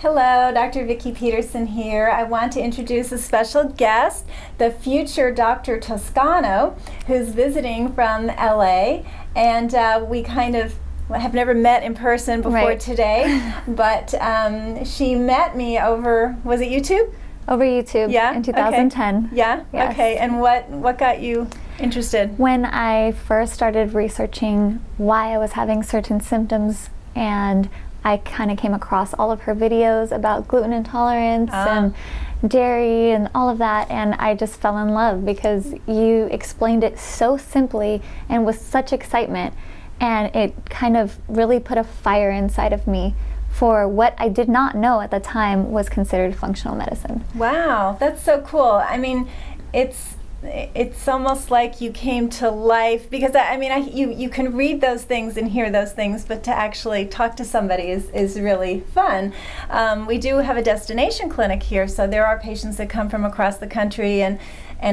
Hello, Dr. Vikki Petersen here. I want to introduce a special guest, the future Dr. Toscano, who's visiting from LA. And we kind of have never met in person before today, but she met me over, was it YouTube? Over YouTube, in 2010. Okay. Yeah? Yes. Okay, and what got you interested? When I first started researching why I was having certain symptoms, and I kind of came across all of her videos about gluten intolerance and dairy and all of that, and I just fell in love because you explained it so simply and with such excitement, and it kind of really put a fire inside of me for what I did not know at the time was considered functional medicine. Wow, that's so cool. I mean, it's almost like you came to life, because you can read those things and hear those things, but to actually talk to somebody is really fun. We do have a destination clinic here, so there are patients that come from across the country, and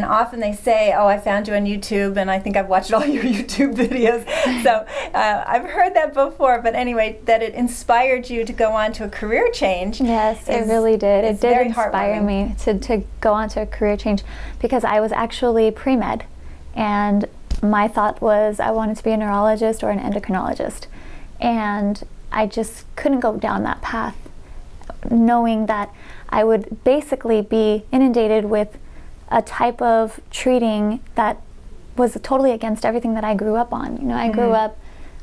often they say, oh, I found you on YouTube, and I think I've watched all your YouTube videos. So I've heard that before, but anyway, that it inspired you to go on to a career change. Yes, it really did. It did inspire me to go on to a career change, because I was actually pre-med, and my thought was I wanted to be a neurologist or an endocrinologist, and I just couldn't go down that path, knowing that I would basically be inundated with a type of treating that was totally against everything that I grew up on. You know, I grew up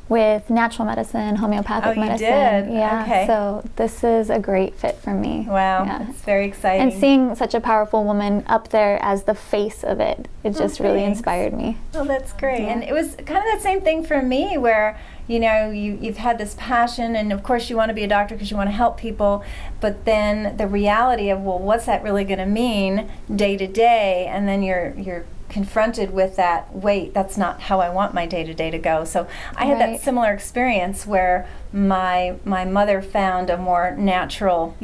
with natural medicine, homeopathic medicine. You did? Yeah. Okay. So this is a great fit for me. Wow, yeah. It's very exciting. And seeing such a powerful woman up there as the face of it, it just really inspired me. Oh, that's great. Yeah. And it was kind of that same thing for me, where you've had this passion, and of course you want to be a doctor because you want to help people, but then the reality of, well, what's that really going to mean day to day? And then you're confronted with that, wait, that's not how I want my day-to-day to go. So I had that similar experience where my mother found a more natural,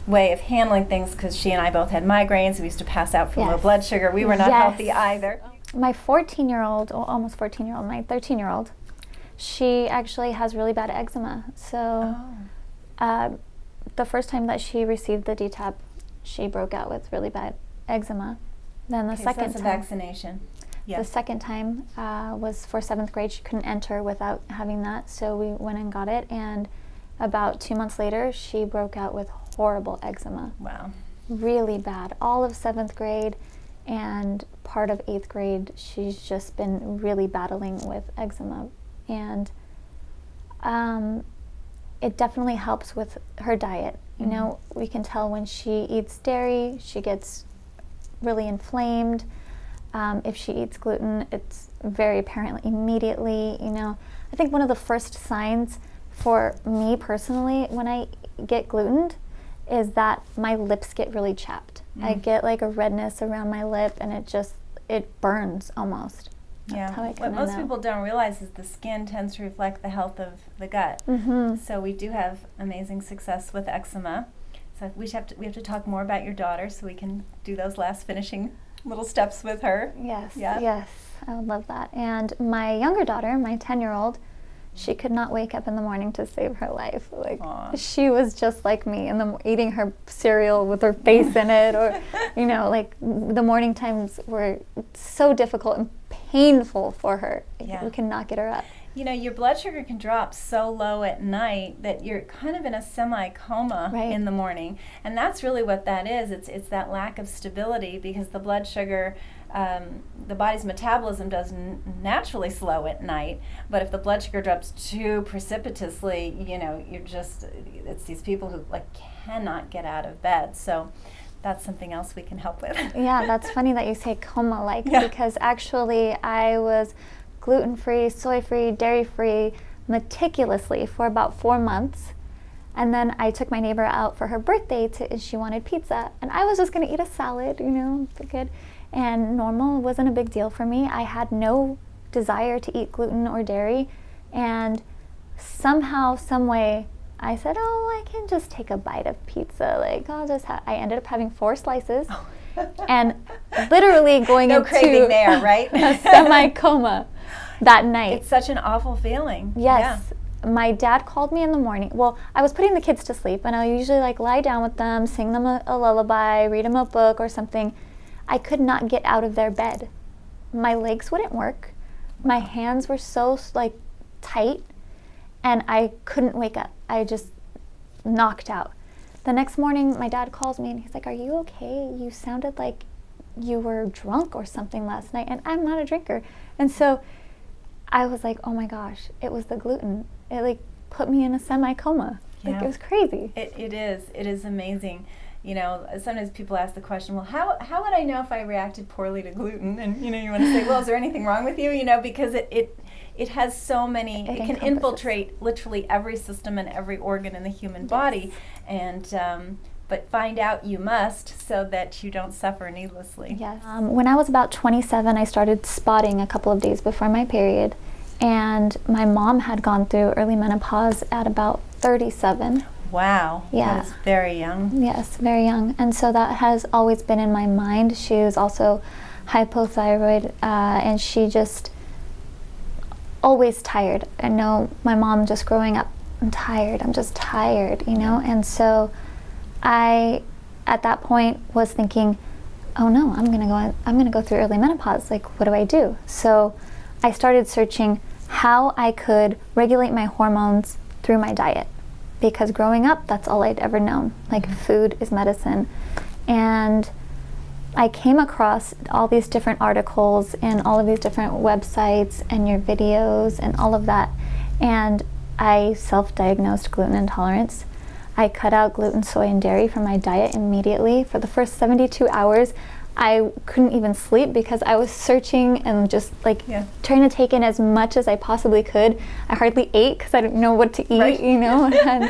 way of handling things, because she and I both had migraines. We used to pass out from low blood sugar. We were not healthy either. My 14-year-old, almost 14-year-old, my 13-year-old, she actually has really bad eczema. So the first time that she received the DTaP, she broke out with really bad eczema. Then the second so that's time, a vaccination. Yes. The second time was for 7th grade. She couldn't enter without having that, so we went and got it. And about 2 months later, she broke out with horrible eczema. Wow. Really bad. All of 7th grade and part of 8th grade, she's just been really battling with eczema. And it definitely helps with her diet. You know, we can tell when she eats dairy, she gets really inflamed. If she eats gluten, it's very apparent immediately. I think one of the first signs for me personally when I get glutened is that my lips get really chapped. I get like a redness around my lip, and it burns almost. That's how I what most people don't realize is the skin tends to reflect the health of the gut. So we do have amazing success with eczema. So we have to talk more about your daughter, so we can do those last finishing little steps with her. Yes, I would love that. And my younger daughter, my 10-year-old, she could not wake up in the morning to save her life. She was just like me, eating her cereal with her face in it, or the morning times were so difficult and painful for her. We could not get her up. Your blood sugar can drop so low at night that you're kind of in a semi-coma in the morning. And that's really what that is. It's that lack of stability, because the blood sugar, the body's metabolism does naturally slow at night. But if the blood sugar drops too precipitously, it's these people who cannot get out of bed. So that's something else we can help with. Yeah, that's funny that you say coma-like, because actually I was gluten-free, soy-free, dairy-free, meticulously for about 4 months. And then I took my neighbor out for her birthday, and she wanted pizza. And I was just going to eat a salad, good. And normal wasn't a big deal for me. I had no desire to eat gluten or dairy. And somehow, some way, I said, I can just take a bite of pizza. I ended up having 4 slices. And literally going into craving there, right? a semi-coma that night. It's such an awful feeling. Yes. my dad called me in the morning. Well, I was putting the kids to sleep, and I usually like lie down with them, sing them a lullaby, read them a book or something. I could not get out of their bed. My legs wouldn't work. My hands were so like tight, and I couldn't wake up. I just knocked out. The next morning, my dad calls me and he's like, "Are you okay? You sounded like you were drunk or something last night," and I'm not a drinker. And so I was like, oh my gosh, it was the gluten. It like put me in a semi-coma. Like it was crazy. It is amazing. You know, sometimes people ask the question, well, how would I know if I reacted poorly to gluten? And you know, you want to say, well, is there anything wrong with you? You know, because it has so many, it can infiltrate literally every system and every organ in the human body. And but find out you must, so that you don't suffer needlessly. Yes. When I was about 27, I started spotting a couple of days before my period, and my mom had gone through early menopause at about 37. Wow. Yeah. That's very young. Yes, very young. And so that has always been in my mind. She was also hypothyroid, and she just always tired. I know my mom just growing up, I'm tired, I'm just tired, you know? And so I, at that point, was thinking, oh no, I'm gonna go through early menopause. Like, what do I do? So I started searching how I could regulate my hormones through my diet, because growing up, that's all I'd ever known. Like, food is medicine. And I came across all these different articles and all of these different websites and your videos and all of that. And I self-diagnosed gluten intolerance. I cut out gluten, soy, and dairy from my diet immediately. For the first 72 hours, I couldn't even sleep because I was searching and just like trying to take in as much as I possibly could. I hardly ate because I didn't know what to eat, you know.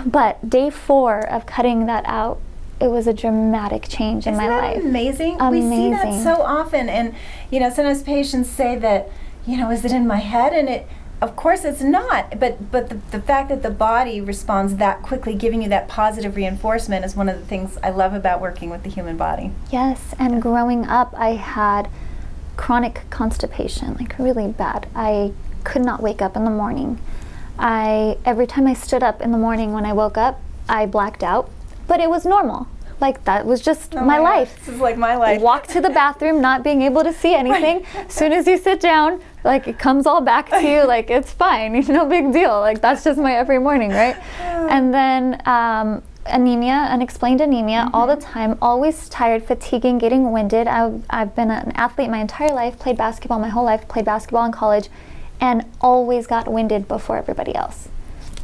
But day 4 of cutting that out, it was a dramatic change in my life. Isn't that amazing? We see that so often, and you know, sometimes patients say that, you know, is it in my head? And it, of course, it's not. But the fact that the body responds that quickly, giving you that positive reinforcement, is one of the things I love about working with the human body. Yes, and growing up, I had chronic constipation, like really bad. I could not wake up in the morning. Every time I stood up in the morning when I woke up, I blacked out. But it was normal. Like, that was just my life. This is like my life. Walk to the bathroom, not being able to see anything. As soon as you sit down, like, it comes all back to you. Like, it's fine. It's no big deal. Like, that's just my every morning, right? And then anemia, unexplained anemia, all the time. Always tired, fatiguing, getting winded. I've been an athlete my entire life, played basketball my whole life, played basketball in college, and always got winded before everybody else.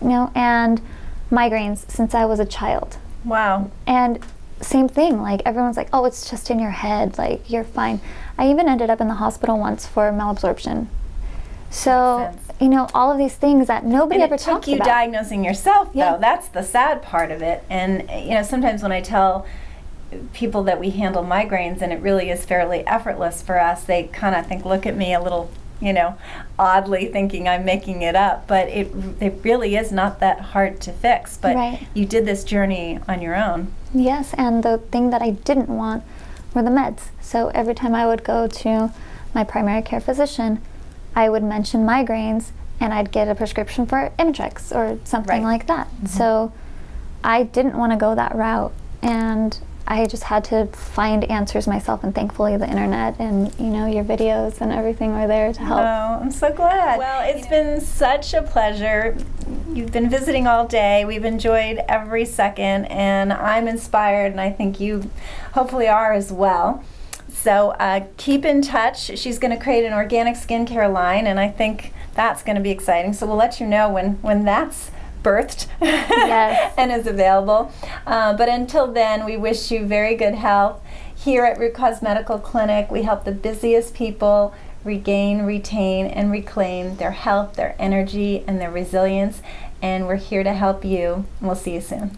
You know, and migraines since I was a child. Wow. And same thing, like everyone's like, oh, it's just in your head, like you're fine. I even ended up in the hospital once for malabsorption. So, you know, all of these things that nobody ever talks about. It took you diagnosing yourself, though. That's the sad part of it. And, you know, sometimes when I tell people that we handle migraines and it really is fairly effortless for us, they kind of look at me a little, you know, oddly, thinking I'm making it up, but it really is not that hard to fix. But you did this journey on your own. Yes, and the thing that I didn't want were the meds. So every time I would go to my primary care physician, I would mention migraines, and I'd get a prescription for Imitrex or something like that. So I didn't want to go that route, and I just had to find answers myself, and thankfully the internet and, you know, your videos and everything were there to help. Oh, I'm so glad. Well, it's been such a pleasure. You've been visiting all day. We've enjoyed every second, and I'm inspired, and I think you hopefully are as well. So keep in touch. She's going to create an organic skincare line, and I think that's going to be exciting. So we'll let you know when that's birthed and is available. But until then, we wish you very good health. Here at Root Cause Medical Clinic, we help the busiest people regain, retain, and reclaim their health, their energy, and their resilience. And we're here to help you. We'll see you soon.